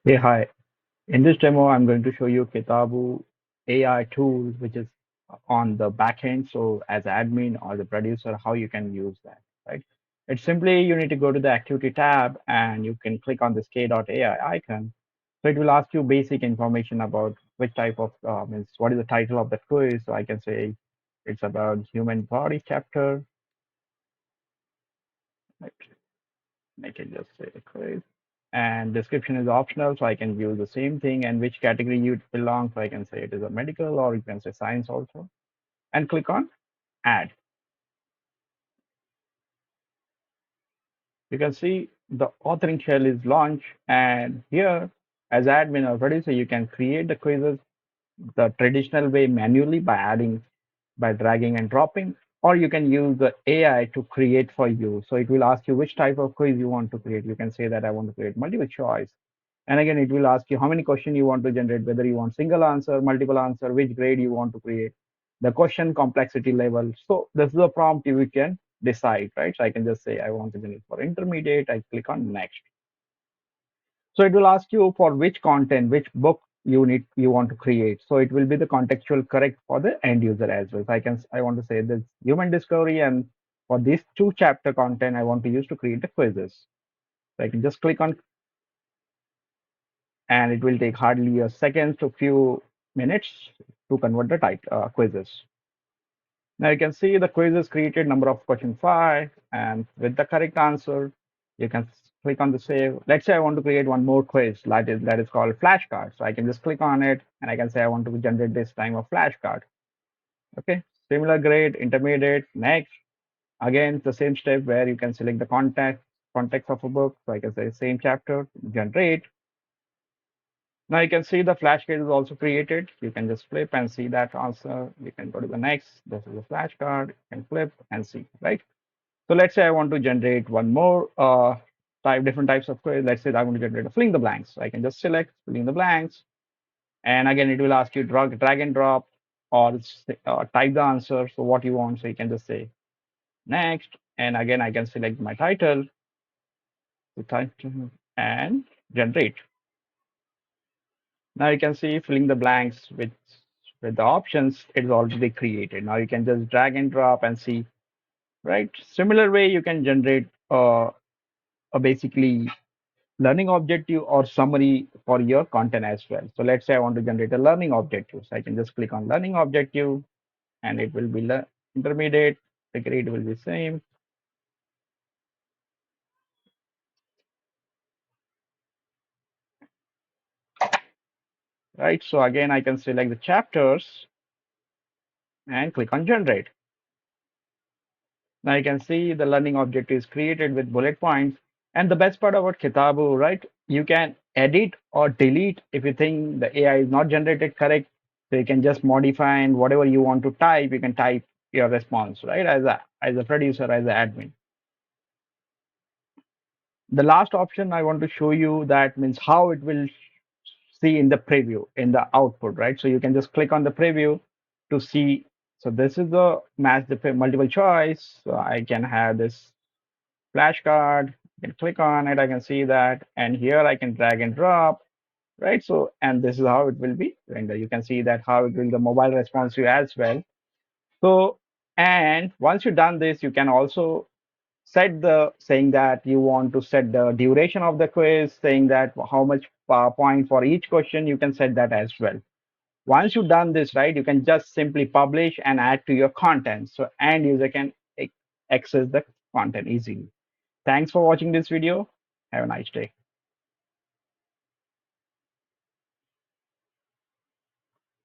Hey, hi. In this demo, I'm going to show you KITABOO AI tool, which is on the backend. So as admin or the producer, how you can use that, right? It's simply you need to go to the activity tab and you can click on this K.AI icon. So it will ask you basic information about which type of, means what is the title of the quiz. So I can say it's about human body chapter. Right? I can just say the quiz. And description is optional, so I can use the same thing and which category you belong. So I can say it is a medical or you can say science also. And click on add. You can see the authoring shell is launched, and here as admin or producer, you can create the quizzes the traditional way manually by adding, by dragging and dropping, or you can use the AI to create for you. So it will ask you which type of quiz you want to create. You can say that I want to create multiple choice. And again, it will ask you how many questions you want to generate, whether you want single answer, multiple answer, which grade you want to create, the question complexity level. So this is a prompt you can decide, right? So I can just say I want to generate for intermediate. I click on next. So it will ask you for which content, which book you want to create. So it will be the contextual correct for the end user as well. So I want to say this human discovery, and for these two chapter content I want to use to create the quizzes. So I can just click on, and it will take hardly a second to few minutes to convert the type quizzes. Now you can see the quiz is created, number of question 5, and with the correct answer, you can click on the save. Let's say I want to create one more quiz that is called flashcards. So I can just click on it and I can say I want to generate this time of flashcard. Okay, similar grade, intermediate, next. Again, the same step where you can select the context of a book. So I can say same chapter, generate. Now you can see the flashcard is also created. You can just flip and see that answer. You can go to the next. This is a flashcard. You can flip and see, right? So let's say I want to generate one more different types of query. Let's say I want to generate a fill in the blanks. So I can just select fill in the blanks. And again, it will ask you drag and drop or type the answer. So what you want. So you can just say next. And again, I can select my title, the title, and generate. Now you can see filling the blanks with the options, it is already created. Now you can just drag and drop and see, right? Similar way, you can generate a basically learning objective or summary for your content as well. So let's say I want to generate a learning objective. So I can just click on learning objective and it will be intermediate. The grade will be same. Right. So again, I can select the chapters and click on generate. Now you can see the learning objective is created with bullet points. And the best part about KITABOO, right? You can edit or delete if you think the AI is not generated correct. So you can just modify, and whatever you want to type, you can type your response, right? As a producer, as an admin. The last option I want to show you, that means how it will see in the preview, in the output, right? So you can just click on the preview to see. So this is the match the multiple choice. So I can have this flashcard. I can click on it. I can see that, and here I can drag and drop, right? So, and this is how it will be rendered. You can see that how it will the mobile responsive as well. So, and once you've done this, you can also set the saying that you want to set the duration of the quiz, saying that how much point for each question. You can set that as well. Once you've done this, right, you can just simply publish and add to your content. So end user can access the content easily. Thanks for watching this video. Have a nice day.